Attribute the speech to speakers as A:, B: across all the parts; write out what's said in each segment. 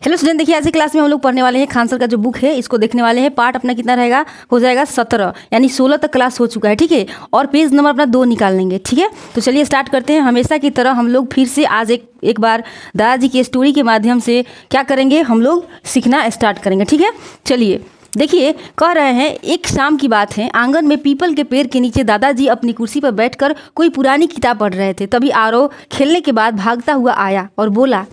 A: Hello student, देखिए आज की क्लास में हम लोग पढ़ने वाले हैं खान सर का जो बुक है इसको देखने वाले हैं। पार्ट अपना कितना रहेगा, हो जाएगा 17, यानी 16 तक क्लास हो चुका है, ठीक है। और पेज नंबर अपना 2 निकाल लेंगे, ठीक है। तो चलिए स्टार्ट करते हैं। हमेशा की तरह हम लोग फिर से आज एक बार दादाजी की स्टोरी के माध्यम से क्या करेंगे, हम लोग सीखना स्टार्ट करेंगे, ठीक है। चलिए देखिए, कह रहे हैं एक शाम की बात है, आंगन में पीपल के पेड़ के नीचे दादाजी अपनी कुर्सी पर बैठकर कोई पुरानी किताब पढ़ रहे थे। तभी आरव खेलने के बाद भागता हुआ आया और बोला,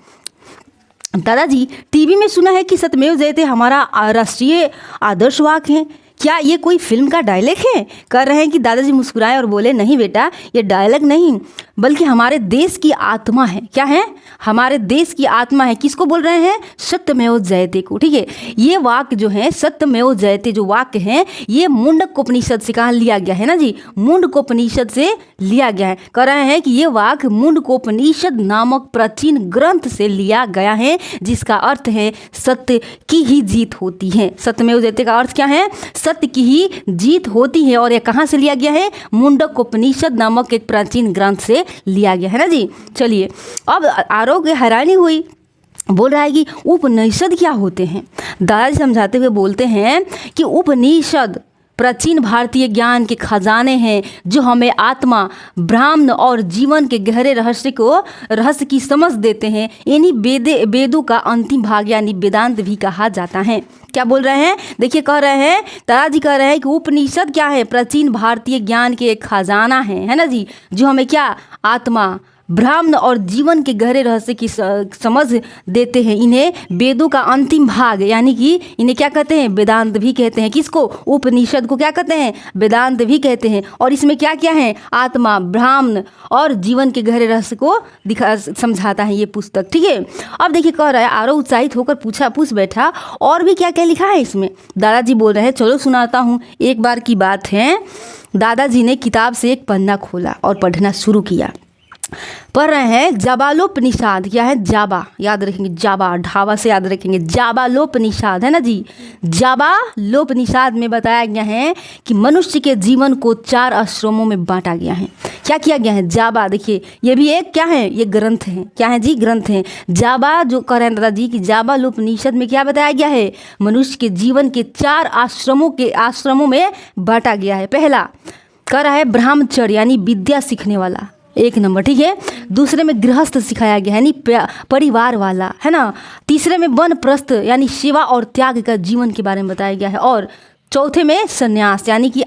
A: दादाजी टीवी में सुना है कि सत्यमेव जयते हमारा राष्ट्रीय आदर्श वाक्य है, क्या ये कोई फिल्म का डायलॉग है? कर रहे हैं कि दादाजी मुस्कुराए और बोले, नहीं बेटा, ये डायलॉग नहीं बल्कि हमारे देश की आत्मा है। क्या है? हमारे देश की आत्मा है। किसको बोल रहे हैं? सत्यमेव जयते को, ठीक है। ये वाक्य जो है सत्यमेव जयते जो वाक्य है ये मुंडकोपनिषद से कहाँ लिया गया है ना जी, मुंडकोपनिषद से लिया गया है। कह रहे हैं कि ये वाक्य मुंडकोपनिषद नामक प्राचीन ग्रंथ से लिया गया है, जिसका अर्थ है सत्य की ही जीत होती है। सत्यमेव जयते का अर्थ क्या है? सत्य की ही जीत होती है। और ये कहाँ से लिया गया है? मुंडकोपनिषद नामक एक प्राचीन ग्रंथ से लिया गया है ना जी। चलिए अब आरोग्य हैरानी हुई, बोल रहा है कि उपनिषद क्या होते हैं। दादाजी समझाते हुए बोलते हैं कि उपनिषद प्राचीन भारतीय ज्ञान के खजाने हैं जो हमें आत्मा, ब्रह्म और जीवन के गहरे रहस्य की समझ देते हैं। इन्हीं वेदों का अंतिम भाग यानी वेदांत भी कहा जाता है। क्या बोल रहे हैं? देखिए कह रहे हैं, दादाजी कह रहे हैं कि उपनिषद क्या है? प्राचीन भारतीय ज्ञान के एक खजाना है ना जी, जो हमें क्या, आत्मा, ब्रह्म और जीवन के गहरे रहस्य की समझ देते हैं। इन्हें वेदों का अंतिम भाग यानी कि इन्हें क्या कहते हैं? वेदांत भी कहते हैं। किसको? उपनिषद को क्या कहते हैं? वेदांत भी कहते हैं। और इसमें क्या क्या है? आत्मा, ब्रह्म और जीवन के गहरे रहस्य को समझाता है ये पुस्तक, ठीक है। अब देखिए कह रहा है, आरव उत्साहित होकर पूछ बैठा, और भी क्या क्या लिखा है इसमें? दादाजी बोल रहे हैं, चलो सुनाता हूँ। एक बार की बात है, दादाजी ने किताब से एक पन्ना खोला और पढ़ना शुरू किया। पढ़ रहे हैं जाबालोपनिषद। क्या है? जाबा, याद रखेंगे, जाबा ढाबा से याद रखेंगे, जाबालोपनिषद है ना जी। जाबालोपनिषद में बताया गया है कि मनुष्य के जीवन को 4 आश्रमों में बांटा गया है। क्या किया गया है? जाबा, देखिए ये भी एक क्या है, ये ग्रंथ है। क्या है जी? ग्रंथ है। जाबा जो कह रहे हैं दादाजी कि जाबालोपनिषद में क्या बताया गया है? मनुष्य के जीवन के 4 आश्रमों में बांटा गया है। पहला कह रहा है ब्रह्मचर्य यानी विद्या सीखने वाला, 1 नंबर, ठीक है। दूसरे में गृहस्थ सिखाया गया यानी परिवार वाला, है ना। तीसरे में वानप्रस्थ यानी सेवा और त्याग का जीवन के बारे में बताया गया है। और चौथे में संन्यास यानी कि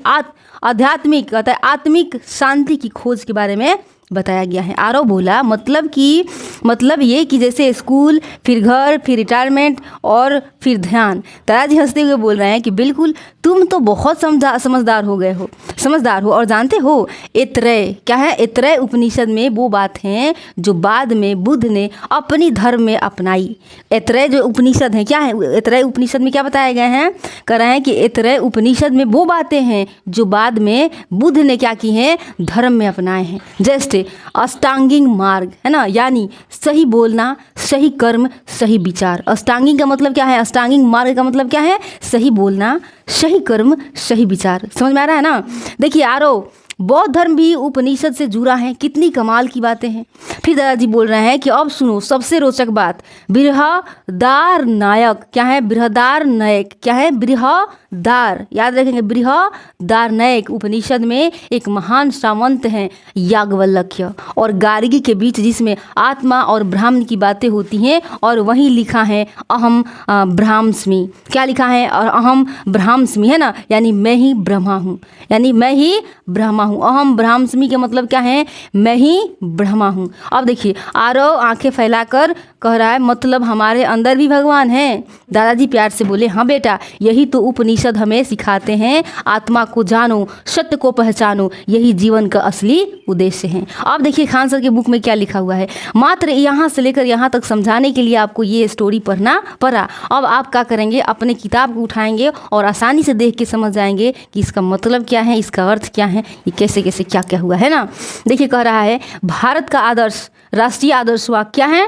A: आत्मिक शांति की खोज के बारे में बताया गया है। आरव बोला, मतलब ये कि जैसे स्कूल, फिर घर, फिर रिटायरमेंट और फिर ध्यान। दादाजी हंसते हुए बोल रहे हैं कि बिल्कुल, तुम तो बहुत समझदार हो। और जानते हो ऐतरेय क्या है? ऐतरेय उपनिषद में वो बात है जो बाद में बुद्ध ने अपनी धर्म में अपनाई। ऐतरेय जो उपनिषद है क्या है? ऐतरेय उपनिषद में क्या बताया गया है? कह रहे हैं कि ऐतरेय उपनिषद में वो बातें हैं जो बाद में बुद्ध ने क्या की हैं? धर्म में अपनाए हैं। जैसे अष्टांगिक मार्ग है ना, यानी सही बोलना, सही कर्म, सही विचार। अष्टांगिक का मतलब क्या है? अष्टांगिक मार्ग का मतलब क्या है? सही बोलना, सही कर्म, सही विचार। समझ में आ रहा है ना? देखिए आरव, बौद्ध धर्म भी उपनिषद से जुड़ा है। कितनी कमाल की बातें हैं। फिर दादाजी बोल रहे हैं कि अब सुनो सबसे रोचक बात, बृहदारण्यक क्या है? बृहदारण्यक क्या है? बृहदार, याद रखेंगे, बृहदारण्यक उपनिषद में एक महान सामंत हैं याज्ञवल्क्य और गार्गी के बीच, जिसमें आत्मा और ब्रह्म की बातें होती हैं। और वहीं लिखा है अहम ब्रह्मास्मि। क्या लिखा है? और अहम ब्रह्मास्मि, है ना, यानी मैं ही ब्रह्मा हूँ, यानी मैं ही ब्रह्मा हूँ। अहम ब्रह्मास्मि के मतलब क्या है? मैं ही ब्रह्मा हूँ। अब देखिए आरव आंखें फैलाकर कह रहा है, मतलब हमारे अंदर भी भगवान है। दादाजी प्यार से बोले, हाँ बेटा, यही तो उपनिषद हमें सिखाते हैं। आत्मा को जानो, सत्य को पहचानो, यही जीवन का असली उद्देश्य है। अब देखिए खान सर के बुक में क्या लिखा हुआ है। मात्र यहाँ से लेकर यहाँ तक समझाने के लिए आपको ये स्टोरी पढ़ना पड़ा। अब आप क्या करेंगे? अपने किताब को उठाएंगे और आसानी से देख के समझ जाएंगे कि इसका मतलब क्या है, इसका अर्थ क्या है, ये कैसे कैसे क्या क्या हुआ है ना। देखिए कह रहा है, भारत का आदर्श, राष्ट्रीय आदर्श वाक्य क्या है?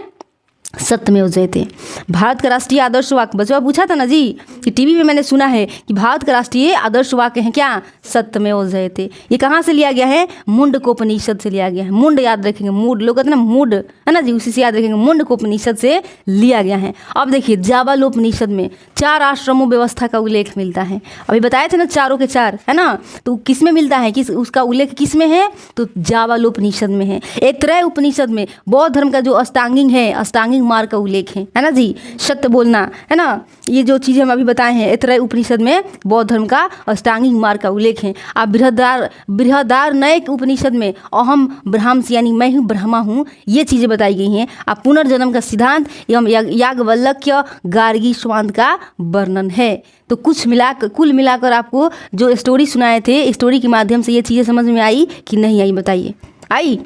A: सत्यमेव जयते। भारत का राष्ट्रीय आदर्श वाक्य, बच्चों पूछा था ना जी कि टीवी में मैंने सुना है कि भारत का राष्ट्रीय आदर्श वाक्य है क्या, सत्यमेव जयते। ये कहाँ से लिया गया है, मुंडकोपनिषद से लिया गया है। मुंड याद रखेंगे, मूड लोग कहते हैं ना मूड है ना जी, उसी से याद रखेंगे, मुंडकोपनिषद से लिया गया है। अब देखिए जाबालोपनिषद में 4 आश्रमों व्यवस्था का उल्लेख मिलता है। अभी बताए थे ना चारों के 4 है ना, तो किस में मिलता है, किस उसका उल्लेख किस में है, तो जाबालोपनिषद में है। ऐतरेय उपनिषद में बौद्ध धर्म का जो अष्टांगिक है, अष्टांगिक मार्ग का उल्लेख है ना जी, सत्य बोलना है ना, ये जो चीज़ें हम अभी बताए हैं ऐतरेय उपनिषद में बौद्ध धर्म का अष्टांगिक मार्ग का उल्लेख है। आप बृहदारण्यक उपनिषद में अहम ब्रह्मास्मि यानी मैं ही ब्रह्मा हूँ, ये चीज़ें बताई गई हैं। आप पुनर्जन्म का सिद्धांत एवं याज्ञवल्क्य गार्गी स्वांत का वर्णन है। तो कुल मिलाकर आपको जो स्टोरी सुनाए थे, स्टोरी के माध्यम से ये चीज़ें समझ में आई कि नहीं आई, बताइए आई।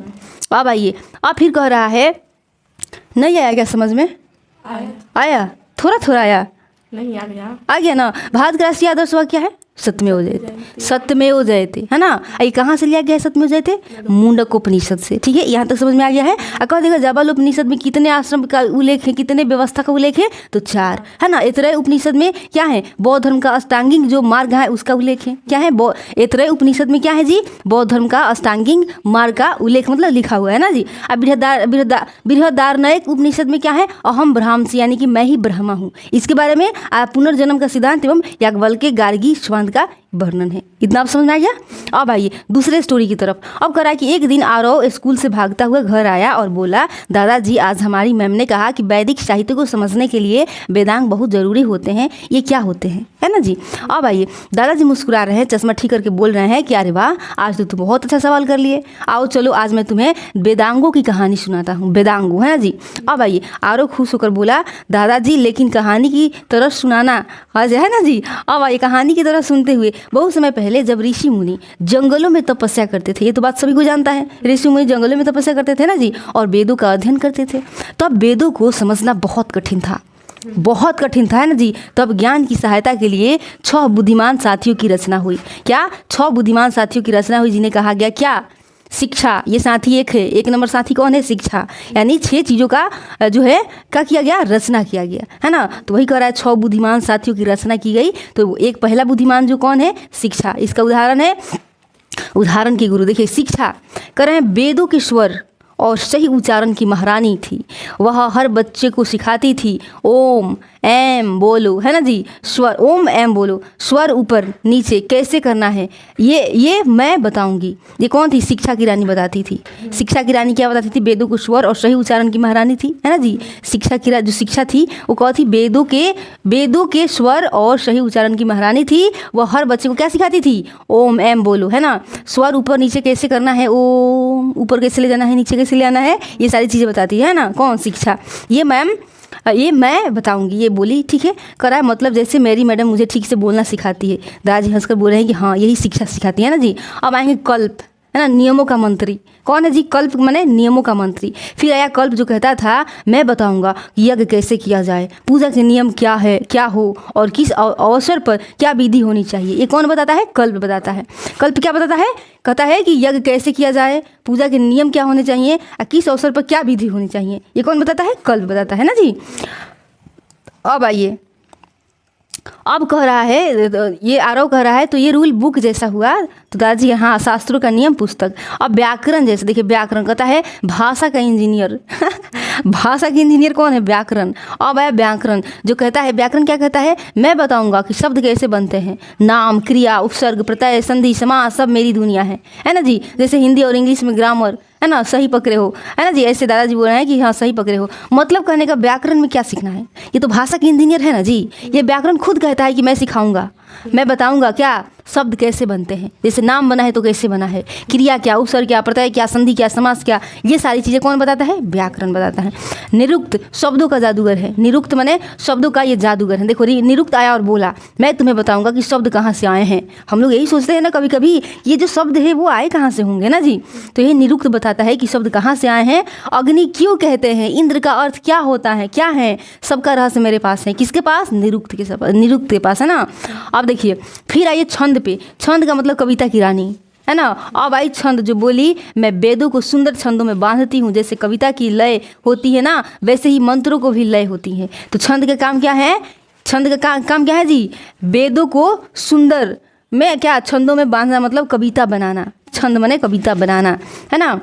A: अब आइए, अब फिर कह रहा है नहीं आया क्या समझ में, आया थोड़ा थोड़ा आया,
B: नहीं आ
A: गया ना। भारत का राष्ट्रीय आदर्श वाक्य क्या है, सत्यमेव जयते, सत्यमेव जयते है ना। ये कहाँ से लिया गया है सत्यमेव जयते, मुंडकोपनिषद से। ठीक है, यहाँ तक समझ में आ गया है। अगर देखो जाबालोपनिषद में कितने आश्रम का उल्लेख है, कितने व्यवस्था का उल्लेख है, तो 4 है ना। ऐतरेय उपनिषद में क्या है, बौद्ध धर्म का अष्टांगिक जो मार्ग है उसका उल्लेख है। क्या है, ऐतरेय उपनिषद में क्या है जी, बौद्ध धर्म का अष्टांगिक मार्ग का उल्लेख मतलब लिखा हुआ है ना जी। अब बृहदारण्यक उपनिषद में क्या है, अहम ब्रह्मास्मि यानी कि मैं ही ब्रह्मा हूँ, इसके बारे में पुनर्जन्म का सिद्धांत एवं याज्ञवल्क्य गार्गी स्वांत का वर्णन है। इतना आप समझ में आ गया। अब आइए दूसरे स्टोरी की तरफ। अब कह रहा है कि एक दिन आरव स्कूल से भागता हुआ घर आया और बोला, दादाजी आज हमारी मैम ने कहा कि वैदिक साहित्य को समझने के लिए वेदांग बहुत ज़रूरी होते हैं, ये क्या होते हैं, है ना जी। अब आइए, दादाजी मुस्कुरा रहे हैं, चश्मा ठीक करके बोल रहे हैं कि अरे वाह आज तो तुम बहुत अच्छा सवाल कर लिए, आओ चलो आज मैं तुम्हें वेदांगों की कहानी सुनाता हूँ, वेदांगों है ना जी। अब आइए, आरव खुश होकर बोला, दादाजी लेकिन कहानी की तरह सुनाना आज है ना जी। अब आइए, कहानी की तरह सुनते हुए, बहुत समय पहले जब ऋषि मुनि जंगलों में तपस्या करते थे, ये तो बात सभी को जानता है, ऋषि मुनि जंगलों में तपस्या करते थे ना जी, और वेदों का अध्ययन करते थे, तो अब वेदों को समझना बहुत कठिन था, बहुत कठिन था है ना जी। तो अब ज्ञान की सहायता के लिए 6 बुद्धिमान साथियों की रचना हुई। क्या, 6 बुद्धिमान साथियों की रचना हुई, जिन्हें कहा गया क्या, शिक्षा। ये साथी एक है, 1 नंबर साथी कौन है, शिक्षा। यानी 6 चीज़ों का जो है क्या किया गया, रचना किया गया है ना। तो वही कह रहा है 6 बुद्धिमान साथियों की रचना की गई। तो एक पहला बुद्धिमान जो कौन है, शिक्षा। इसका उदाहरण है, उदाहरण के गुरु देखिए, शिक्षा कह रहे हैं वेदों के स्वर और सही उच्चारण की महारानी थी। वह हर बच्चे को सिखाती थी ओम एम बोलो है ना जी, स्वर ओम एम बोलो, स्वर ऊपर नीचे कैसे करना है ये मैं बताऊंगी। ये कौन थी, शिक्षा की रानी बताती थी। शिक्षा की रानी क्या बताती थी, वेदों को स्वर और सही उच्चारण की महारानी थी है ना जी। शिक्षा की जो शिक्षा थी वो कौन थी, वेदों के स्वर और सही उच्चारण की महारानी थी। वह हर बच्चे को क्या सिखाती थी, ओम एम बोलो है ना, स्वर ऊपर नीचे कैसे करना है, ओम ऊपर कैसे ले जाना है, नीचे कैसे ले आना है, ये सारी चीज़ें बताती है ना कौन, शिक्षा। ये मैं बताऊंगी, ये बोली। ठीक है, करा मतलब जैसे मेरी मैडम मुझे ठीक से बोलना सिखाती है। दादाजी हंसकर बोल रहे हैं कि हाँ यही शिक्षा सिखाती है ना जी। अब आएंगे कल्प है ना, नियमों का मंत्री। कौन है जी, कल्प माने नियमों का मंत्री। फिर आया कल्प जो कहता था मैं बताऊंगा यज्ञ कैसे किया जाए, पूजा के नियम क्या है, क्या हो और किस अवसर पर क्या विधि होनी चाहिए। ये कौन बताता है, कल्प बताता है। कल्प क्या बताता है, कहता है कि यज्ञ कैसे किया जाए, पूजा के नियम क्या होने चाहिए और किस अवसर पर क्या विधि होनी चाहिए। ये कौन बताता है, कल्प बताता है ना जी। अब आइए, अब कह रहा है, ये आरव कह रहा है तो ये रूल बुक जैसा हुआ। तो दादाजी यहाँ शास्त्रों का नियम पुस्तक। अब व्याकरण जैसे देखिए, व्याकरण कहता है भाषा का इंजीनियर भाषा के इंजीनियर कौन है, व्याकरण। अब आया व्याकरण जो कहता है, व्याकरण क्या कहता है, मैं बताऊंगा कि शब्द कैसे बनते हैं, नाम क्रिया उपसर्ग प्रत्यय संधि समास सब मेरी दुनिया है ना जी। जैसे हिंदी और इंग्लिश में ग्रामर है ना, सही पकड़े हो है ना जी। ऐसे दादाजी बोल रहे हैं कि हाँ सही पकड़े हो। मतलब कहने का व्याकरण में क्या सीखना है, ये तो भाषा के इंजीनियर है ना जी। ये व्याकरण खुद कहता है कि मैं सिखाऊंगा, मैं बताऊंगा क्या शब्द कैसे बनते हैं, जैसे नाम बना है तो कैसे बना है, क्रिया क्या, उपसर्ग क्या, प्रत्यय क्या, संधि क्या, समास क्या, ये सारी चीज़ें कौन बताता है, व्याकरण बताता है। निरुक्त शब्दों का जादूगर है। निरुक्त माने शब्दों का ये जादूगर है। देखो निरुक्त आया और बोला मैं तुम्हें बताऊंगा कि शब्द कहाँ से आए हैं। हम लोग यही सोचते हैं ना कभी कभी, ये जो शब्द है वो आए कहाँ से होंगे ना जी। तो ये निरुक्त बताता है कि शब्द कहाँ से आए हैं, अग्नि क्यों कहते हैं, इंद्र का अर्थ क्या होता है, क्या है, सबका रहस्य मेरे पास है। किसके पास, निरुक्त के पास है ना। अब देखिए फिर आइए छंद पे। छंद का मतलब कविता की रानी है ना। अब आई छंद, जो बोली मैं वेदों को सुंदर छंदों में बांधती हूँ। जैसे कविता की लय होती है ना, वैसे ही मंत्रों को भी लय होती है। तो छंद का काम क्या है? छंद का काम क्या है जी? वेदों को सुंदर में क्या छंदों में बांधना, मतलब कविता बनाना। छंद माने कविता बनाना, है ना।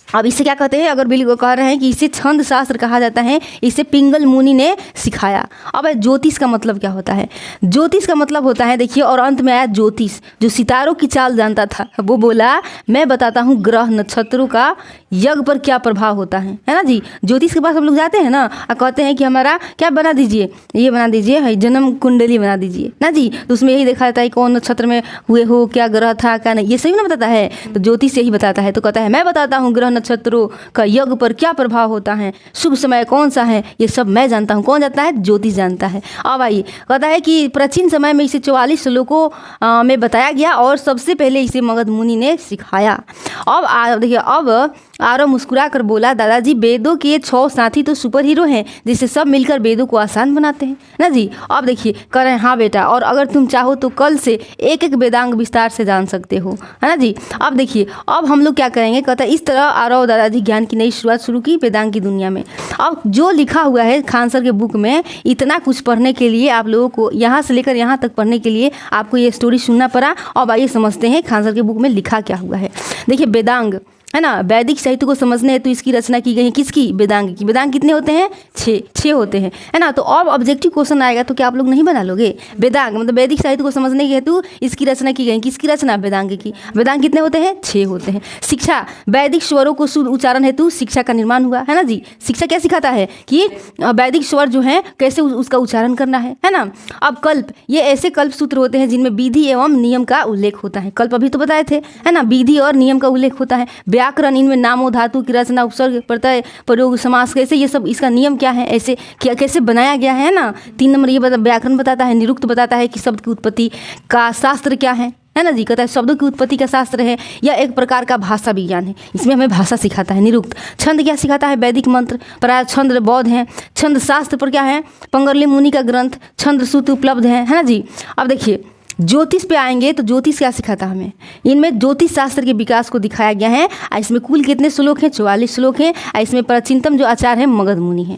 A: अब इसे क्या कहते हैं? अगर बिल्कुल कह रहे हैं कि इसे छंद शास्त्र कहा जाता है, इसे पिंगल मुनि ने सिखाया। अब ज्योतिष का मतलब क्या होता है? ज्योतिष का मतलब होता है, देखिए, और अंत में आया ज्योतिष, जो सितारों की चाल जानता था वो बोला मैं बताता हूँ ग्रह नक्षत्रों का यज्ञ पर क्या प्रभाव होता है ना जी। ज्योतिष के पास हम लोग जाते हैं ना और कहते हैं कि हमारा क्या बना दीजिए, ये बना दीजिए, जन्म कुंडली बना दीजिए ना जी। तो उसमें यही देखा जाता है कौन नक्षत्र में हुए हो, क्या ग्रह था क्या नहीं, ये सही ना बताता है। तो ज्योतिष यही बताता है। तो कहता है मैं बताता हूँ ग्रह नक्षत्रों का यज्ञ पर क्या प्रभाव होता है, शुभ समय कौन सा है, ये सब मैं जानता हूँ। कौन जानता है? ज्योतिष जानता है। अब आइए, कहता है कि प्राचीन समय में इसे 44 श्लोकों में बताया गया और सबसे पहले इसे मगध मुनि ने सिखाया। अब देखिए, अब आरव मुस्कुरा कर बोला दादाजी वेदों के 6 साथी तो सुपर हीरो हैं, जिससे सब मिलकर वेदों को आसान बनाते हैं ना जी। अब देखिए, कह रहे हैं हाँ बेटा, और अगर तुम चाहो तो कल से एक एक वेदांग विस्तार से जान सकते हो, है ना जी। अब देखिए, अब हम लोग क्या करेंगे? कहता है इस तरह आरव दादाजी ज्ञान की नई शुरुआत शुरू की वेदांग की दुनिया में। अब जो लिखा हुआ है खान सर के बुक में, इतना कुछ पढ़ने के लिए आप लोगों को, यहाँ से लेकर यहाँ तक पढ़ने के लिए आपको ये स्टोरी सुनना पड़ा। अब आइए समझते हैं खान सर के बुक में लिखा क्या हुआ है। देखिए, वेदांग है ना, वैदिक साहित्य को समझने हेतु इसकी रचना की गई है। किसकी? वेदांग की। वेदांग कितने होते हैं? 6 होते हैं, है ना। तो अब ऑब्जेक्टिव क्वेश्चन आएगा तो क्या आप लोग नहीं बना लोगे? वेदांग मतलब वैदिक साहित्य को समझने के हेतु इसकी रचना की गई। किसकी रचना? वेदांग की। वेदांग कितने होते हैं? 6 होते हैं। शिक्षा, वैदिक स्वरों को शुद्ध उच्चारण हेतु शिक्षा का निर्माण हुआ, है ना जी। शिक्षा क्या सिखाता है कि वैदिक स्वर जो है कैसे उसका उच्चारण करना है ना। अब कल्प, ये ऐसे कल्प सूत्र होते हैं जिनमें विधि एवं नियम का उल्लेख होता है। कल्प अभी तो बताए थे, है ना, विधि और नियम का उल्लेख होता है। व्याकरण, इनमें नामों धातु की रचना, उपसर्ग, प्रत्यय, प्रयोग, समास, कैसे ये सब, इसका नियम क्या है, ऐसे क्या कैसे बनाया गया है ना। 3 नंबर ये व्याकरण बताता है। निरुक्त बताता है कि शब्द की उत्पत्ति का शास्त्र क्या है ना जी। कहता है शब्दों की उत्पत्ति का शास्त्र है या एक प्रकार का भाषा विज्ञान है, इसमें हमें भाषा सिखाता है निरुक्त। छंद क्या सिखाता है? वैदिक मंत्र, प्राय छंद बौद्ध हैं। छंद शास्त्र पर क्या है? पंगरली मुनि का ग्रंथ छंद सूत्र उपलब्ध है ना जी। अब देखिए, ज्योतिष पे आएंगे तो ज्योतिष क्या सिखाता हमें? इनमें ज्योतिष शास्त्र के विकास को दिखाया गया है। इसमें कुल कितने श्लोक हैं? 44 श्लोक हैं। इसमें प्राचीनतम जो आचार्य है मगध मुनि है।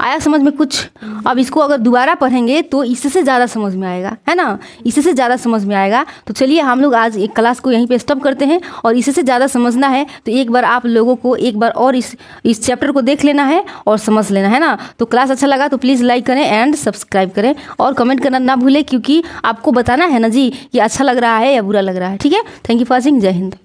A: आया समझ में कुछ? अब इसको अगर दोबारा पढ़ेंगे तो इससे ज़्यादा समझ में आएगा, है ना, इससे ज़्यादा समझ में आएगा। तो चलिए हम लोग आज एक क्लास को यहीं पे स्टॉप करते हैं, और इससे ज़्यादा समझना है तो एक बार आप लोगों को एक बार और इस चैप्टर को देख लेना है और समझ लेना है ना। तो क्लास अच्छा लगा तो प्लीज़ लाइक करें एंड सब्सक्राइब करें और कमेंट करना ना भूलें, क्योंकि आपको बताना है ना जी कि अच्छा लग रहा है या बुरा लग रहा है। ठीक है, थैंक यू फॉर वॉचिंग। जय हिंद।